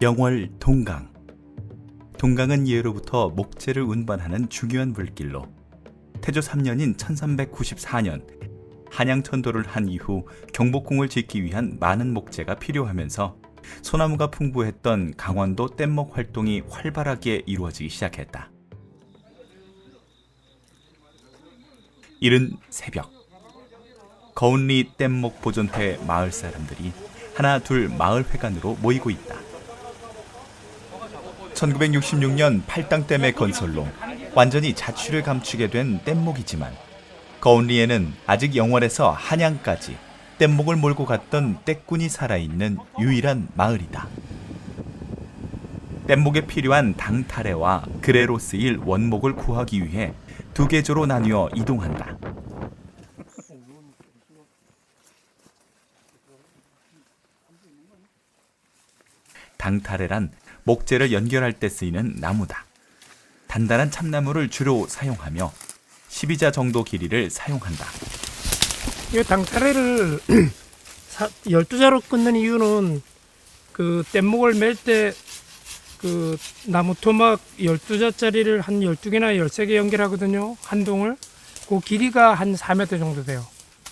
영월 동강. 동강은 예로부터 목재를 운반하는 중요한 물길로 태조 3년인 1394년 한양천도를 한 이후 경복궁을 짓기 위한 많은 목재가 필요하면서 소나무가 풍부했던 강원도 뗏목 활동이 활발하게 이루어지기 시작했다. 이른 새벽, 거운리 뗏목 보존태 마을 사람들이 하나 둘 마을 회관으로 모이고 있다. 1966년 팔당댐의 건설로 완전히 자취를 감추게 된 뗏목이지만 거운리에는 아직 영월에서 한양까지 뗏목을 몰고 갔던 떼꾼이 살아있는 유일한 마을이다. 뗏목에 필요한 당타래와 그레로 쓰일 원목을 구하기 위해 두 계조로 나뉘어 이동한다. 당타래란 목재를 연결할 때 쓰이는 나무다. 단단한 참나무를 주로 사용하며 12자 정도 길이를 사용한다. 이 당타래를 12자로 끊는 이유는 그 뗏목을 맬 때 그 나무 토막 12자짜리를 한 12개나 13개 연결하거든요. 한 동을. 그 길이가 한 4m 정도 돼요.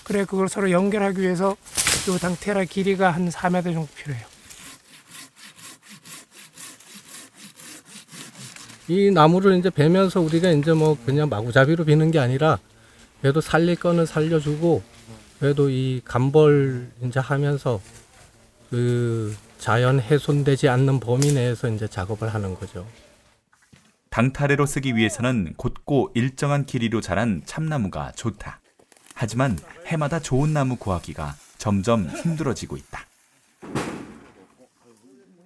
그래 그걸 서로 연결하기 위해서 이 당타래 길이가 한 4m 정도 필요해요. 이 나무를 이제 베면서 우리가 이제 뭐 그냥 마구잡이로 비는 게 아니라 그래도 살릴 거는 살려주고 그래도 이 감벌 이제 하면서 그 자연 훼손되지 않는 범위 내에서 이제 작업을 하는 거죠. 당타래로 쓰기 위해서는 곧고 일정한 길이로 자란 참나무가 좋다. 하지만 해마다 좋은 나무 구하기가 점점 힘들어지고 있다.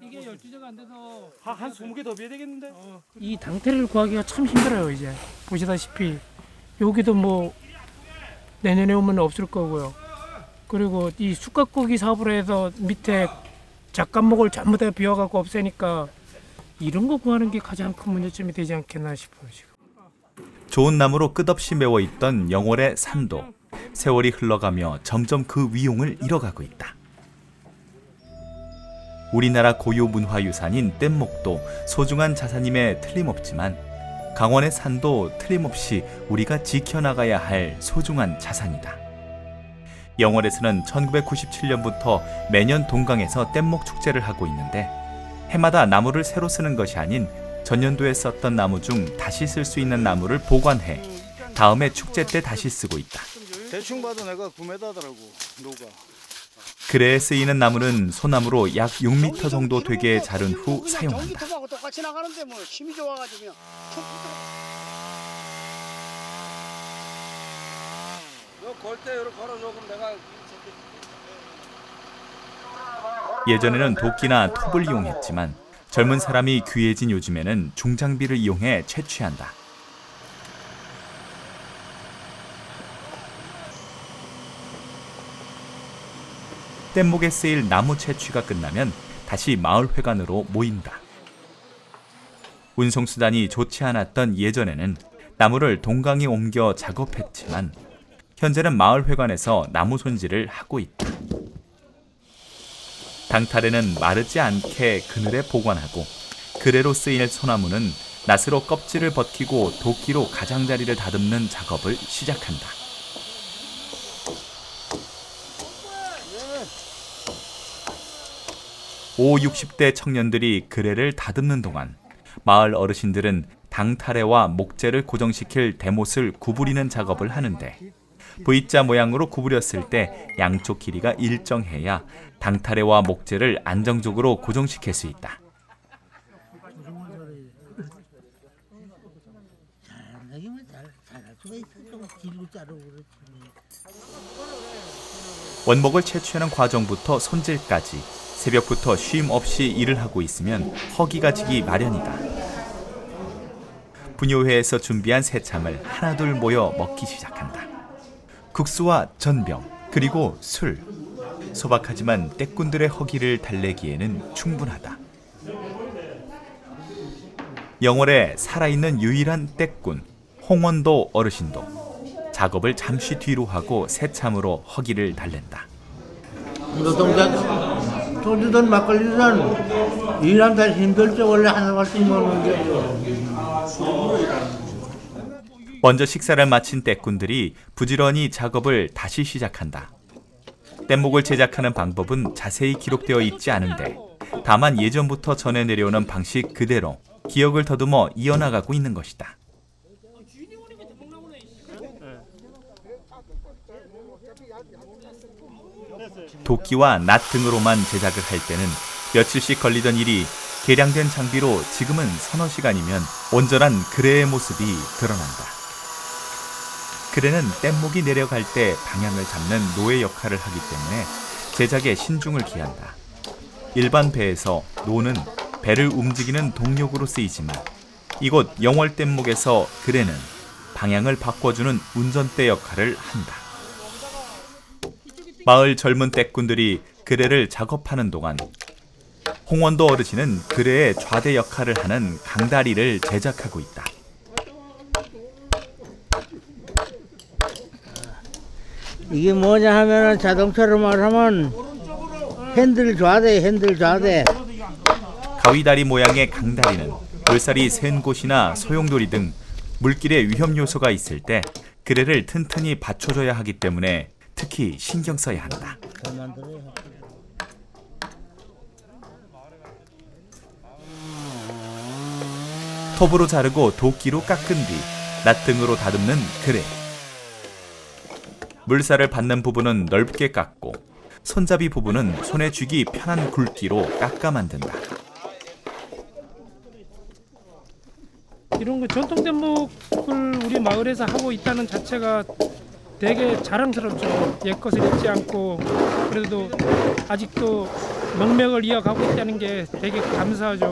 이게 12자가 안 돼서 한 20개 더 비야 되겠는데? 이 당태를 구하기가 참 힘들어요. 이제 보시다시피 여기도 뭐 내년에 오면 없을 거고요. 그리고 이 숯가꾸기 사업을 해서 밑에 작감목을 전부 다 비워갖고 없애니까 이런 거 구하는 게 가장 큰 문제점이 되지 않겠나 싶어요. 지금. 좋은 나무로 끝없이 메워있던 영월의 산도 세월이 흘러가며 점점 그 위용을 잃어가고 있다. 우리나라 고유 문화유산인 뗏목도 소중한 자산임에 틀림없지만 강원의 산도 틀림없이 우리가 지켜나가야 할 소중한 자산이다. 영월에서는 1997년부터 매년 동강에서 뗏목 축제를 하고 있는데 해마다 나무를 새로 쓰는 것이 아닌 전년도에 썼던 나무 중 다시 쓸 수 있는 나무를 보관해 다음해 축제 때 다시 쓰고 있다. 대충 봐도 내가 9m더라고, 노가. 그래에 쓰이는 나무는 소나무로 약 6m 정도 되게 자른 후 사용한다. 전기톱하고 똑같이 나가는데 뭐 힘이 좋아가지고 그냥 걸때 이렇게 걸어줘, 그럼 내가. 예전에는 도끼나 톱을 이용했지만 젊은 사람이 귀해진 요즘에는 중장비를 이용해 채취한다. 뗏목에 쓰일 나무 채취가 끝나면 다시 마을 회관으로 모인다. 운송수단이 좋지 않았던 예전에는 나무를 동강에 옮겨 작업했지만 현재는 마을 회관에서 나무 손질을 하고 있다. 당타래는 마르지 않게 그늘에 보관하고 그레로 쓰일 소나무는 낫으로 껍질을 벗기고 도끼로 가장자리를 다듬는 작업을 시작한다. 50대 청년들이 그레를 다듬는 동안 마을 어르신들은 당타래와 목재를 고정시킬 대못을 구부리는 작업을 하는데 V자 모양으로 구부렸을 때 양쪽 길이가 일정해야 당타래와 목재를 안정적으로 고정시킬 수 있다. 원목을 채취하는 과정부터 손질까지 새벽부터 쉼 없이 일을 하고 있으면 허기가 지기 마련이다. 분효회에서 준비한 새참을 하나둘 모여 먹기 시작한다. 국수와 전병, 그리고 술. 소박하지만 떼꾼들의 허기를 달래기에는 충분하다. 영월에 살아있는 유일한 떼꾼, 홍원도 어르신도 작업을 잠시 뒤로 하고 새참으로 허기를 달랜다. 노동자 소주든 막걸리든 일한다 힘들 때 원래 한 알씩 먹는 게 먼저 식사를 마친 떼꾼들이 부지런히 작업을 다시 시작한다. 뗏목을 제작하는 방법은 자세히 기록되어 있지 않은데 다만 예전부터 전해 내려오는 방식 그대로 기억을 더듬어 이어나가고 있는 것이다. 도끼와 낫 등으로만 제작을 할 때는 며칠씩 걸리던 일이 개량된 장비로 지금은 서너 시간이면 온전한 그레의 모습이 드러난다. 그레는 뗏목이 내려갈 때 방향을 잡는 노의 역할을 하기 때문에 제작에 신중을 기한다. 일반 배에서 노는 배를 움직이는 동력으로 쓰이지만 이곳 영월 뗏목에서 그레는 방향을 바꿔주는 운전대 역할을 한다. 마을 젊은 떼꾼들이 그레를 작업하는 동안 홍원도 어르신은 그레의 좌대 역할을 하는 강다리를 제작하고 있다. 이게 뭐냐 하면은 자동차로 말하면 핸들 좌대. 가위다리 모양의 강다리는 물살이 센 곳이나 소용돌이 등 물길에 위험 요소가 있을 때 그레를 튼튼히 받쳐줘야 하기 때문에 특히 신경 써야 한다. 톱으로 자르고 도끼로 깎은 뒤 낫등으로 다듬는 그레. 물살을 받는 부분은 넓게 깎고 손잡이 부분은 손에 쥐기 편한 굵기로 깎아 만든다. 이런 거 전통 뗏목을 우리 마을에서 하고 있다는 자체가 되게 자랑스럽죠. 옛것을 잊지 않고 그래도 아직도 명맥을 이어가고 있다는 게 되게 감사하죠.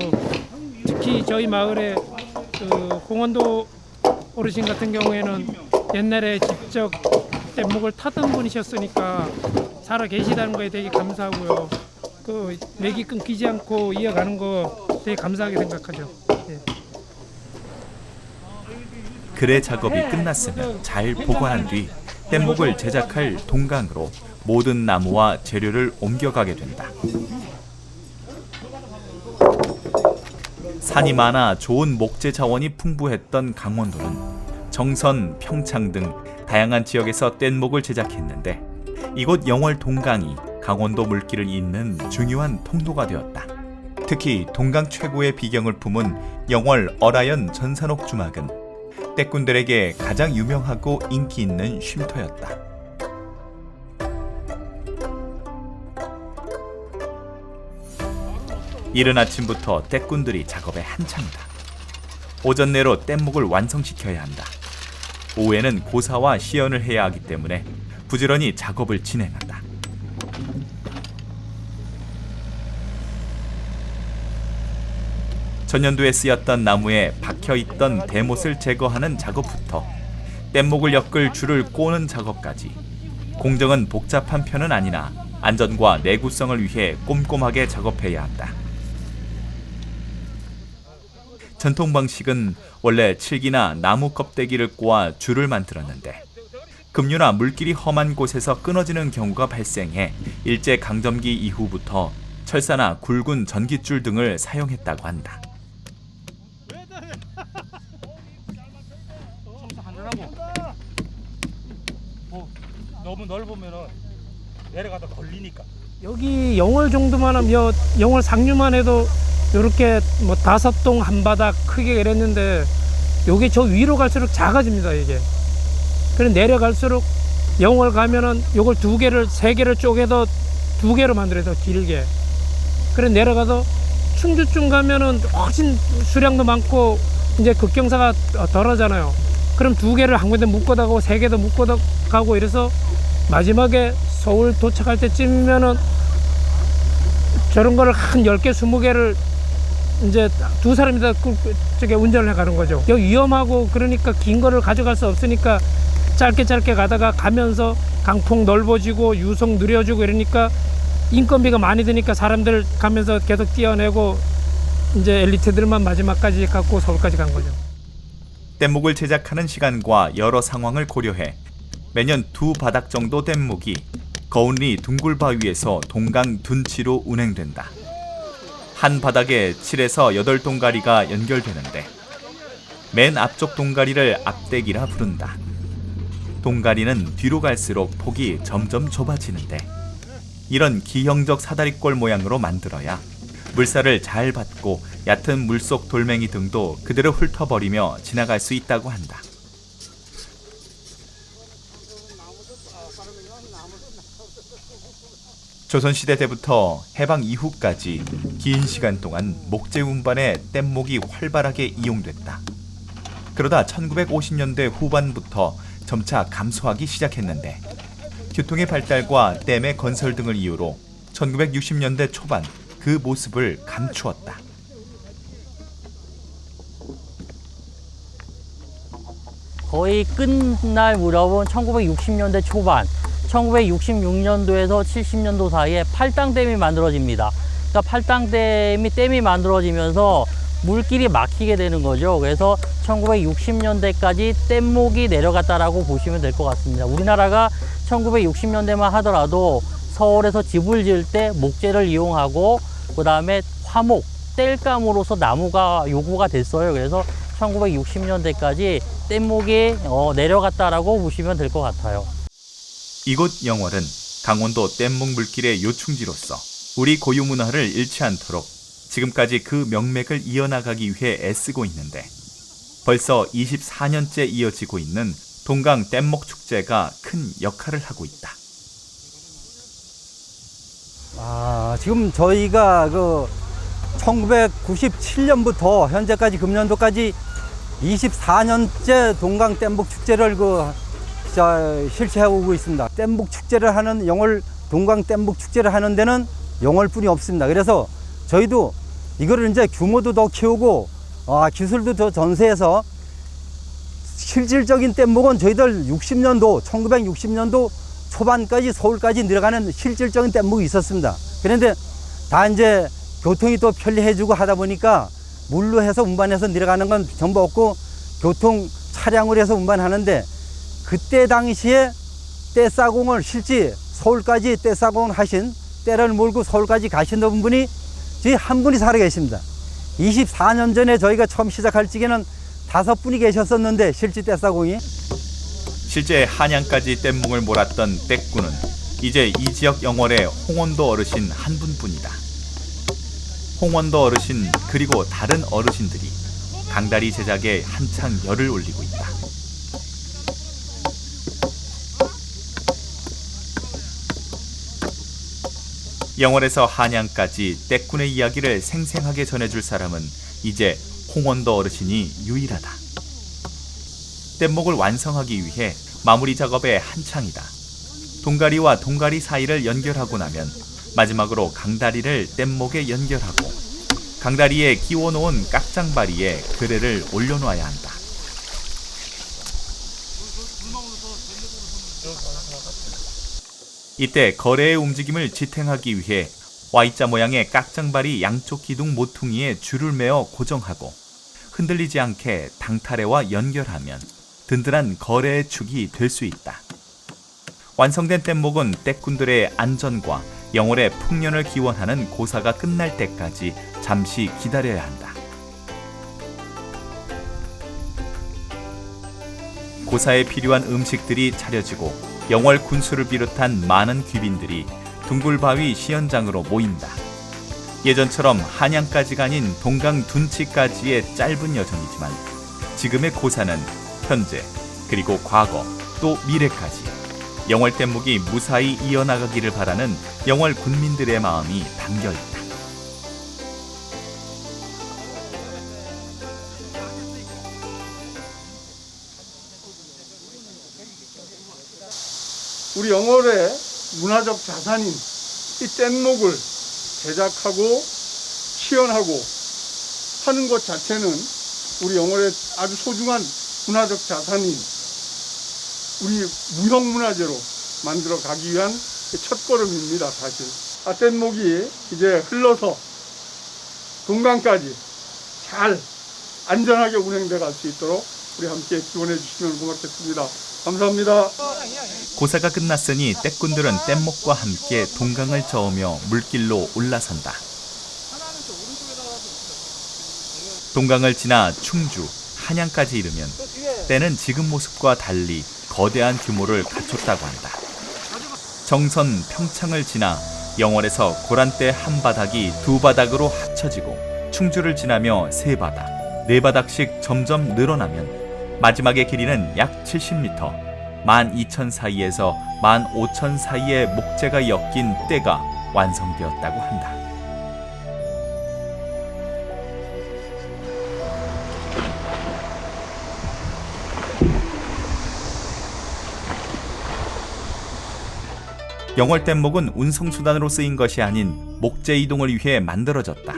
특히 저희 마을에 그 홍원도 어르신 같은 경우에는 옛날에 직접 뗏목을 타던 분이셨으니까 살아 계시다는 거에 되게 감사하고요. 그 맥이 끊기지 않고 이어가는 거 되게 감사하게 생각하죠. 예. 그레 작업이 끝났으면 잘 보관한 뒤 뗏목을 제작할 동강으로 모든 나무와 재료를 옮겨가게 된다. 산이 많아 좋은 목재 자원이 풍부했던 강원도는 정선, 평창 등 다양한 지역에서 뗏목을 제작했는데 이곳 영월 동강이 강원도 물길을 잇는 중요한 통로가 되었다. 특히 동강 최고의 비경을 품은 영월 어라연 전산옥 주막은 떼꾼들에게 가장 유명하고 인기 있는 쉼터였다. 이른 아침부터 떼꾼들이 작업에 한창이다. 오전 내로 뗏목을 완성시켜야 한다. 오후에는 고사와 시연을 해야 하기 때문에 부지런히 작업을 진행한다. 전년도에 쓰였던 나무에 박혀있던 대못을 제거하는 작업부터 뗏목을 엮을 줄을 꼬는 작업까지 공정은 복잡한 편은 아니나 안전과 내구성을 위해 꼼꼼하게 작업해야 한다. 전통 방식은 원래 칠기나 나무 껍데기를 꼬아 줄을 만들었는데 급류나 물길이 험한 곳에서 끊어지는 경우가 발생해 일제강점기 이후부터 철사나 굵은 전깃줄 등을 사용했다고 한다. 너무 넓으면은 내려가다 걸리니까. 여기 영월 정도만 하면 영월 상류만 해도 이렇게 뭐 5동 한 바닥 크게 이랬는데 요게 저 위로 갈수록 작아집니다. 이게 그래 내려갈수록 영월 가면은 요걸 2개를 3개를 쪼개서 2개로 만들어서 길게 그래 내려가서 충주쯤 가면은 훨씬 수량도 많고 이제 급경사가 덜하잖아요. 그럼 2개를 한 군데 묶어다 가고 3개도 묶어다 가고 이래서 마지막에 서울 도착할 때쯤이면은 저런 거를 한 10개 20개를 이제 2사람이 다 저게 운전을 해 가는 거죠. 여기 위험하고 그러니까 긴 거를 가져갈 수 없으니까 짧게 가다가 가면서 강폭 넓어지고 유속 느려지고 이러니까 인건비가 많이 드니까 사람들 가면서 계속 띄어내고 이제 엘리트들만 마지막까지 갖고 서울까지 간 거죠. 뗏목을 제작하는 시간과 여러 상황을 고려해 매년 2바닥 정도 뗏목이 거운리 둥굴바위에서 동강 둔치로 운행된다. 한 바닥에 7에서 8동가리가 연결되는데 맨 앞쪽 동가리를 앞대기라 부른다. 동가리는 뒤로 갈수록 폭이 점점 좁아지는데 이런 기형적 사다리꼴 모양으로 만들어야 물살을 잘 받고 얕은 물속 돌멩이 등도 그대로 훑어버리며 지나갈 수 있다고 한다. 조선시대 때부터 해방 이후까지 긴 시간 동안 목재 운반에 뗏목이 활발하게 이용됐다. 그러다 1950년대 후반부터 점차 감소하기 시작했는데 교통의 발달과 댐의 건설 등을 이유로 1960년대 초반 그 모습을 감추었다. 거의 끝날 무렵은 1960년대 초반, 1966년도에서 70년도 사이에 팔당댐이 만들어집니다. 그러니까 팔당댐이 만들어지면서 물길이 막히게 되는 거죠. 그래서 1960년대까지 뗏목이 내려갔다라고 보시면 될 것 같습니다. 우리나라가 1960년대만 하더라도 서울에서 집을 지을 때 목재를 이용하고 그 다음에 화목, 땔감으로서 나무가 요구가 됐어요. 그래서 1960년대까지 뗏목이 내려갔다라고 보시면 될 것 같아요. 이곳 영월은 강원도 뗏목 물길의 요충지로서 우리 고유 문화를 잃지 않도록 지금까지 그 명맥을 이어나가기 위해 애쓰고 있는데 벌써 24년째 이어지고 있는 동강 뗏목 축제가 큰 역할을 하고 있다. 지금 저희가 1997년부터 현재까지 금년도까지 24년째 동강 뗏목 축제를 실시하고 오고 있습니다. 뗏목 축제를 하는 영월 동강 뗏목 축제를 하는 데는 영월뿐이 없습니다. 그래서 저희도 이거를 이제 규모도 더 키우고 기술도 더 전세해서 실질적인 뗏목은 저희들 1960년도 초반까지 서울까지 내려가는 실질적인 뗏목이 있었습니다. 그런데 다 이제 교통이 또 편리해지고 하다 보니까 물로 해서 운반해서 내려가는 건 전부 없고 교통 차량으로 해서 운반하는데 그때 당시에 떼싸공을 실제 서울까지 떼싸공을 하신 떼를 몰고 서울까지 가신 분이 저희 한 분이 살아 계십니다. 24년 전에 저희가 처음 시작할 적에는 5분이 계셨었는데 실제 떼싸공이 실제 한양까지 뗏목을 몰았던 떼꾸는 이제 이 지역 영월의 홍원도 어르신 한 분뿐이다. 홍원도 어르신 그리고 다른 어르신들이 강다리 제작에 한창 열을 올리고 있다. 영월에서 한양까지 떼꾼의 이야기를 생생하게 전해줄 사람은 이제 홍원도 어르신이 유일하다. 뗏목을 완성하기 위해 마무리 작업에 한창이다. 동가리와 동가리 사이를 연결하고 나면 마지막으로 강다리를 뗏목에 연결하고 강다리에 끼워놓은 깍장바리에 그레를 올려놓아야 한다. 이때 거래의 움직임을 지탱하기 위해 Y자 모양의 깍장바리 양쪽 기둥 모퉁이에 줄을 매어 고정하고 흔들리지 않게 당타래와 연결하면 든든한 거래의 축이 될 수 있다. 완성된 뗏목은 떼꾼들의 안전과 영월의 풍년을 기원하는 고사가 끝날 때까지 잠시 기다려야 한다. 고사에 필요한 음식들이 차려지고 영월 군수를 비롯한 많은 귀빈들이 둥굴바위 시연장으로 모인다. 예전처럼 한양까지가 아닌 동강 둔치까지의 짧은 여정이지만 지금의 고사는 현재 그리고 과거 또 미래까지 영월 뗏목이 무사히 이어나가기를 바라는 영월 군민들의 마음이 담겨있다. 우리 영월의 문화적 자산인 이 뗏목을 제작하고 시연하고 하는 것 자체는 우리 영월의 아주 소중한 문화적 자산인 우리 무형문화재로 만들어 가기 위한 첫걸음입니다. 사실 뗏목이 이제 흘러서 동강까지 잘 안전하게 운행돼 갈 수 있도록 우리 함께 지원해 주시면 고맙겠습니다. 감사합니다. 고사가 끝났으니 떼꾼들은 뗏목과 함께 동강을 저으며 물길로 올라선다. 동강을 지나 충주, 한양까지 이르면 때는 지금 모습과 달리 거대한 규모를 갖췄다고 한다. 정선, 평창을 지나 영월에서 고란대 한 바닥이 두 바닥으로 합쳐지고 충주를 지나며 세 바닥, 네 바닥씩 점점 늘어나면 마지막의 길이는 약 70m, 12,000 사이에서 15,000 사이의 목재가 엮인 떼가 완성되었다고 한다. 영월 뗏목은 운송수단으로 쓰인 것이 아닌 목재 이동을 위해 만들어졌다.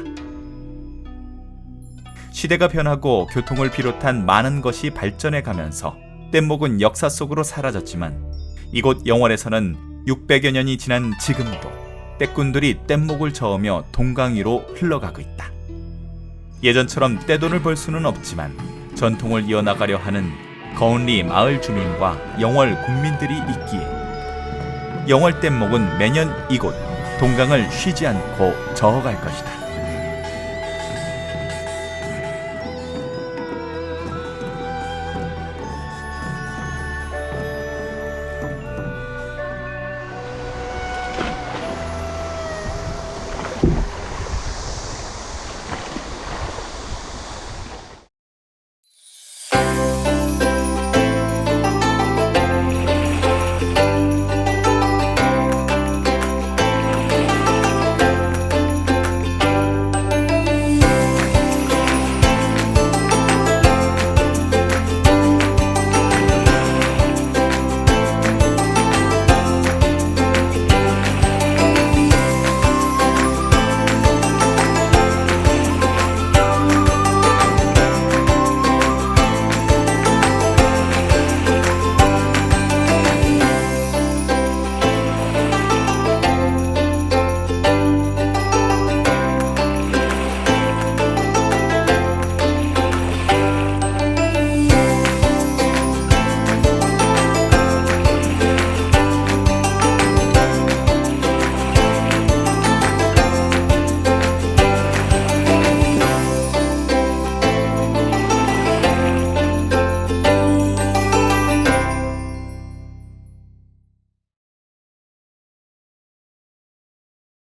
시대가 변하고 교통을 비롯한 많은 것이 발전해 가면서 뗏목은 역사 속으로 사라졌지만 이곳 영월에서는 600여 년이 지난 지금도 떼꾼들이 뗏목을 저으며 동강 위로 흘러가고 있다. 예전처럼 떼돈을 벌 수는 없지만 전통을 이어나가려 하는 거운리 마을 주민과 영월 국민들이 있기에 영월 뗏목은 매년 이곳 동강을 쉬지 않고 저어갈 것이다.